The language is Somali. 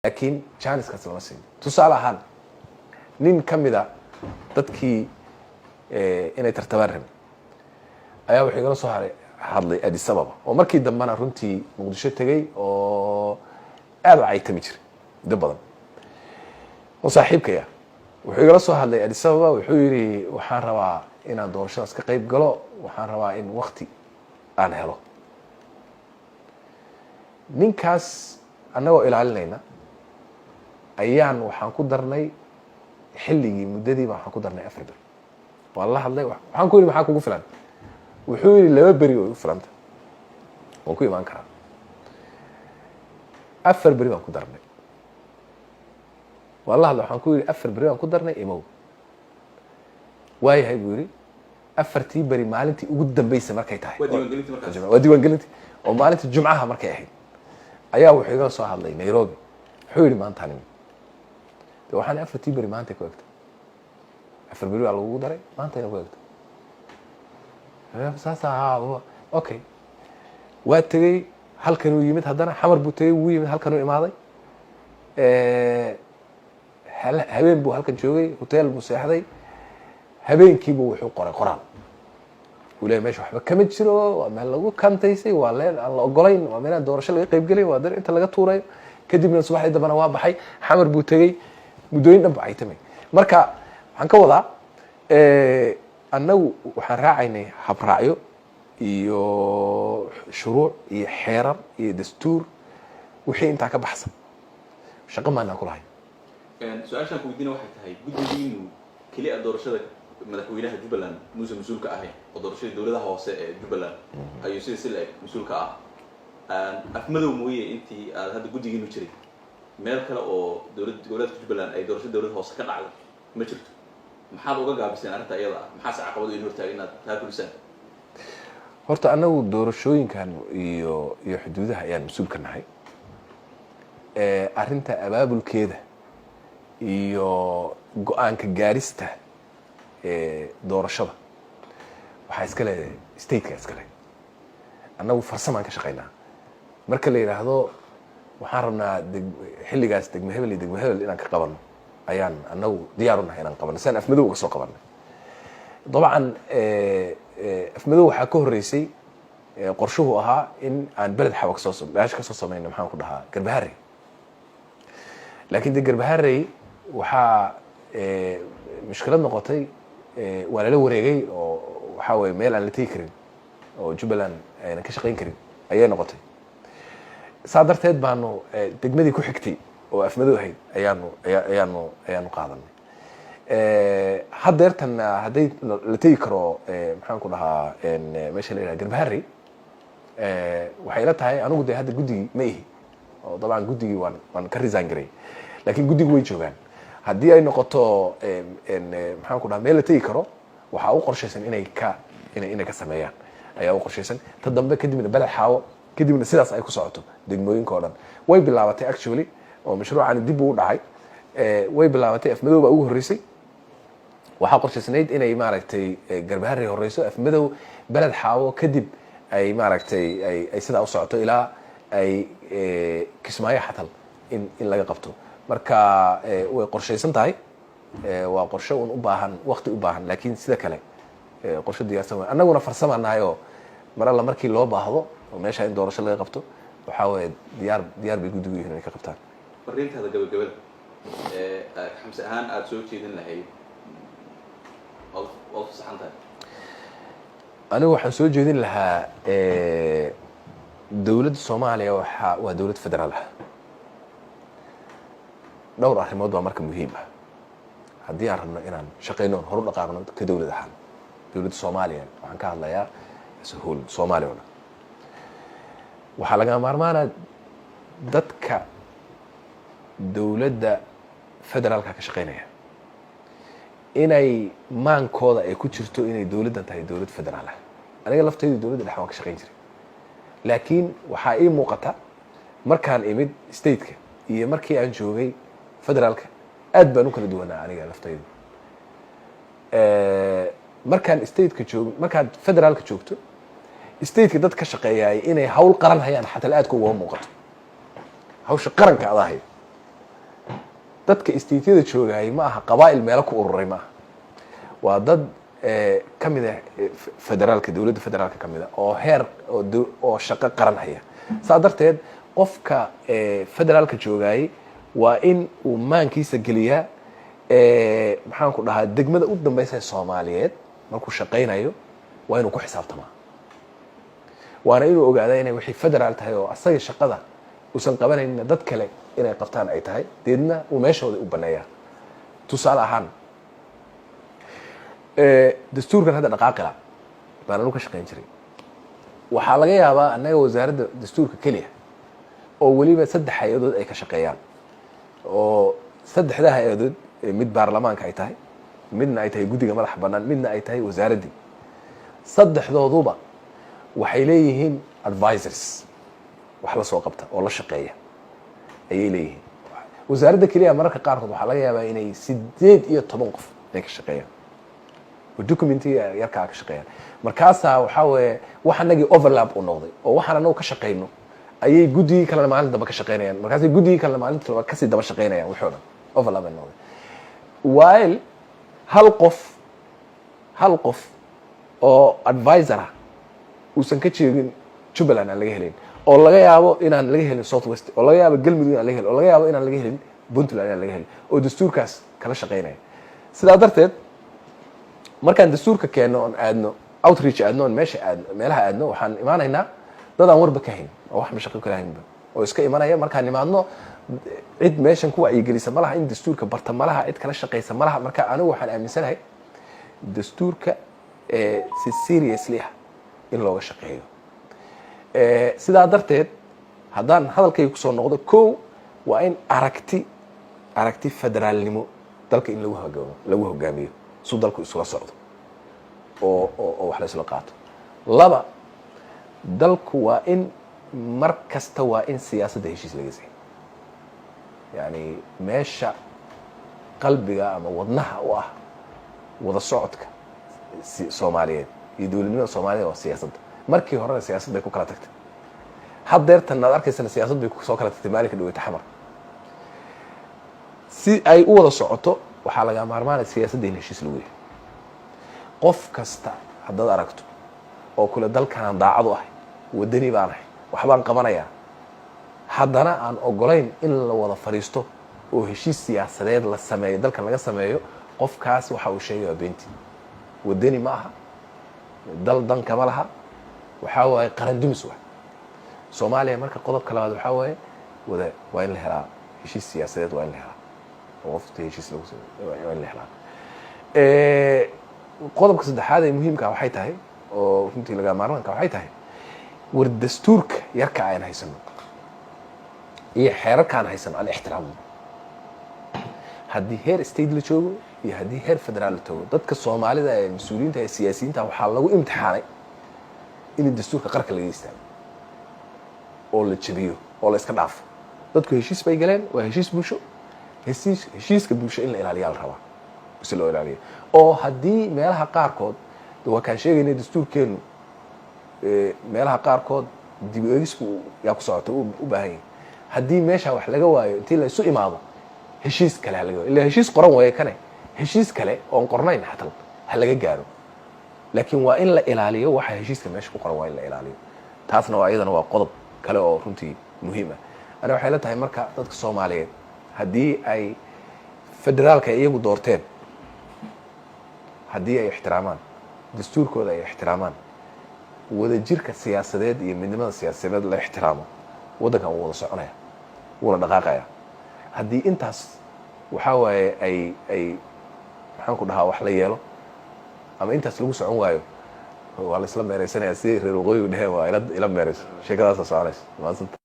laakiin janiskaas lama siin. tusaale ahaan nin ka mida dadkii inay tartabaan rabeen ayaa wuxuu igala soo hadlay Addis Ababa oo markii dambena runtii Muqdisho tegay oo aad u caytami jiray dad badan oo saaxiibkaya wuxuu igala soo hadlay Addis Ababa wuxuu yiri waxaan rabaa inaan doorashadaas ka qayb galo waxaan rabaa in waqti aan helo. ninkaas annagoo ilaalinayna ayaan waxaan ku darnay xilligii muddadii waxaan ku darnay 4 bil waa la hadlay waxaan ku yiri maxaa kugu filan wuxuu yiri 2 beri oo filanta oo ku imaan karaa 4 beri baan ku darnay wallahi waxaan ku yiri 4 beri baan ku darnay imow waayahay buu yiri 4tii beri maalintii ugu dambeysay markay tahay waa diiwaangelintii oo maalintii Jumcaha markay ahayd ayaa wuxuu iga soo hadlay Nairobi wuxuu yiri maanta aniga waxaan 4tii beri maanta ku egtay 4 beri waa lagu daray maanta ina ku egtay saasa okay waa tagay halkan uu yimid haddana xamar buu tagay wuu yimid halkan uu imaaday habeen buu halkan joogay hotel buu seexday habeenkiiba wuxuu qoray qoraal uu leeyahay meesha waxba kama jiro waa meel lagu kantaysay waa leen aan la ogolayn waa meel doorasho laga qayb galay waa dar inta laga tuuray kadibna subaxdii dambana waa baxay xamar buu tagay muddooyin dhan baa ay tamay marka waxaan ka wadaa annagu waxaan raacaynay habraacyo iyo shuruuc iyo xeerar iyo dastuur wixii intaa ka baxsan shaqo maana ku lahay su-aashaan ku weydiina waxay tahay guddigiinu keliya doorashada madaxweynaha Jubbaland muuse mas-uulka ahay oo doorashada dowladaha hoose ee Jubbaland ayuu sida mas-uulka ah afmadow mooye intii aad hadda guddigiinu jiray meel kale oo dowladda Jubbaland ay doorashada dowladaha hoose ka dhacday ma jirto maxaad uga gaabiseen arrinta iyada maxaa caqabado in hortaagan inaad taa kulisaan horta anagu doorashooyinkan iyo xuduudaha ayaan mas'uul ka nahay arrinta abaabulkeeda iyo go'aanka gaarista doorashada waxaa iska leedahay state-ka iska leh anagu farsamaan ka shaqaynaa marka la yiraahdo waxaan rabnaa xilligaas degmo hebel inaan ka qabano ayaan anagu diyaar u nahay inaan qabano saan afmadow uga soo qabanay dabcan afmadow waxaa ka horeysay qorshuhu ahaa in aan beled xawag soo samayno maxaan ku dhahaa Garbaharey laakiin Garbaharey waxaa mushkilad noqotay waa la wareegay oo waxa way meel aan la tagi karin oo Jubbaland ayna ka shaqayn karin ayay noqotay saadarteed baanu degmadii ku xigtay oo afmadow ahayd ayaanu qaadanay hadeertan haday la tagi karo maxaan ku dhahaa meesha la yiraahdo Garbaharey waxay la tahay anigu hadda guddigii ma ihi oo dabcan guddigii waan ka resign garay laakiin guddigu way joogaan haddii ay noqoto maxaan ku dhahaa meel la tagi karo waxaa u qorshaysan inay ka sameeyaan ayaa u qorshaysan ta dambe kadibna beled xaawo kadibna sidaas ay ku socoto degmooyinka oo dhan way bilaabatay actually oo mashruucan dib u dhacay way bilaabatay afmadow baa ugu horeysay waxaa qorshaysanayd inay maaragtay Garbaharey horeyso afmadow beled xaawo kadib ay maaragtay ay sidaa u socoto ilaa ay Kismaayo xatal in laga qabto marka way qorshaysan tahay waa qorshe u baahan waqti u baahan laakiin sida kale qorshe diyaarsan annaguna farsamanahay oo mar alla markii loo baahdo oo meesha in doorasho laga qabto waxa way diyaar bay guddigu yihiin inay ka qabtaan fariintaada gabagabada xamse ahaan aad soo jeedin lahayd oo saxantahay anigu waxaan soo jeedin lahaa dowladda Soomaaliya waa dowlad federaal ah dhowr arrimood baa marka muhiim ah haddii aan rabno inaan shaqeyno hor u dhaqaaqno ka dowlad ahaan dowladda Soomaaliya waxaan ka hadlayaa sahul Soomaaliya waxaa laga maarmaanaa dadka dowladda federaalka ka shaqeynaya inay maankooda ay ku jirto inay dowladdan tahay dowlad federaal ah aniga laftaydu dowladda dhexe waan ka shaqeyn jiray laakiin waxaa ii muuqata markaan imid state-ka iyo markii aan joogay federaalka aad baan u kala duwanaa aniga laftaydu markaan state-ka joog markaan federaalka joogto state-ka dad ka shaqeeyay inay hawl qaran hayaan xataa aad ku uga muuqato hawsha qaranka adahay dadka istiityada joogayay ma aha qabaa'il meelo ku ururay ma aha waa dad ka mid ah federaalka dowladda federaalka ka mid ah oo heer oo shaqo qaran haya saa darteed qofka federaalka joogayay waa in uu maankiisa geliyaa maxaan ku dhahaa degmada u dambaysa Soomaaliyeed markuu shaqeynayo waa inuu ku xisaabtamaa waana inuu ogaadaa inay wixii federaal tahay oo asaga shaqada uusan qabanaynin dad kale inay qabtaan ay tahay deedna uu meeshooda u baneeyaa tusaale ahaan dastuurkan hadda dhaqaaqila baan anu ka shaqeyn jiray waxaa laga yaabaa annaga wasaaradda dastuurka keliya oo weliba 3 hay-adood ay ka shaqeeyaan oo 3 hay-adood mid baarlamaanka ay tahay midna ay tahay guddiga madax bannaan midna ay tahay wasaaraddii 3dooduba waxay leeyihiin advisors wax la soo qabta oo la shaqeeya ayay leeyihiin wasaaradda keliya mararka qaarkood waxaa laga yaabaa inay 18 qof ay ka shaqeeyaan oo documentiga yarkaa ka shaqeeyaan markaasaa waxaa weeye wax anagii overlap u noqday oo waxaan anagu ka shaqeyno ayay guddigii kalena maalinta daba ka shaqeynayaan markaasay guddigii kalena maalinta daba kasii daba shaqeynayaan wixii o dhan overlap ay noqday while hal qof oo advisor ah uusan ka jeedin Jubbaland aan laga helin oo laga yaabo inaan laga helin South West oo laga yaabo Galmudug aan laga helin oo laga yaabo inaan laga helin Puntland aan laga helin oo dastuurkaas kala shaqeynaya sidaa darteed markaan dastuurka keeno on aadno outreach aadno on meelaha aadno waxaan imaanaynaa dad aan warba ka hayn oo wax mashaqo kala haynba oo iska imanaya markaan imaadno cid meeshan ku wacyigelisa malaha in dastuurka barta malaha cid kala shaqeysa malaha marka anigu waxaan aaminsanahay dastuurka si seriously in looga shaqeeyo sidaa darteed haddaan hadalkayga kusoo noqdo kow waa in aragti federaalnimo dalka in lagu hogaamiyo suu dalku isula socdo oo wax la isla qaato 2 dalku waa in mar kasta waa in siyaasadda heshiis laga sameeyo yani meesha qalbiga ama wadnaha u ah wada socodka Soomaaliyeed iyo dowladnimada Soomaaliyeed waa siyaasadda markii hore siyaasadda bay ku kala tagtay haddeertan aad arkaysana siyaasadda bay ku soo kala tagtay maalinka dhaweyta xamar si ay u wada socoto waxaa laga maarmaanay siyaasadda in heshiis lagu yahay qof kasta haddaad aragto oo kule dalkan daacad u ahay wadani baan ahay waxbaan qabanayaa haddana aan ogolayn in la wada fariisto oo heshiis siyaasadeed la sameeyo dalkan laga sameeyo qofkaas waxa uu sheegay beenti wadani ma aha dal dan kama laha waxaa waaye qaran dumis waa Soomaaliya marka qodobka labaad waxaa waaye waa in la helaa heshiis siyaasadeed waa in la helaa oo qofta heshiis lagu sameeyo waa in la helaa qodobka saddexaad ee muhiimka waxay tahay oo runtii laga maarmaanka waxay tahay war dastuurka yarka aan haysano iyo xeerarkaan haysano aan ixtiraamno haddii heer state la joogo iyo haddii heer federaal la joogo dadka Soomaalida ee mas'uuliyiinta ee siyaasiyiinta waxaa lagu imtixaanay in dastuurka qarka laga istaago oo la jabiyo oo la iska dhaafo dadku heshiis bay galeen waa heshiis bulsho heshiiska bulsho in la ilaaliyo la rabaa si loo ilaaliyo oo haddii meelaha qaarkood waa kaan sheegaynay dastuurkeenu meelaha qaarkood dib u eegisku yaa ku socota u baahan yahay haddii meesha wax laga waayo intii la isu imaado heshiis kale laga waayo ilaa heshiis qoran way kane heshiis kale oo qornayn xataa ha laga gaaro laakiin waa in la ilaaliyo waxa heshiiska meesha ku qoran waa in la ilaaliyo taasna waa iyadana waa qodob kale oo runtii muhiim ah ana waxay la tahay marka dadka Soomaaliyeed haddii ay federaalka iyagu doorteen haddii ay ixtiraamaan dastuurkooda ay ixtiraamaan wadajirka siyaasadeed iyo midnimada siyaasadeed la ixtiraamo waddankan wuu wada soconaya wuuna dhaqaaqaya haddii intaas waxaa waaye ay maxaan ku dhahaa wax la yeelo ama intaas lagu socon waayo waa la isla meeraysanaya si reer waqooyigu dheheen waa ila meerayso sheekadaasa soconaysa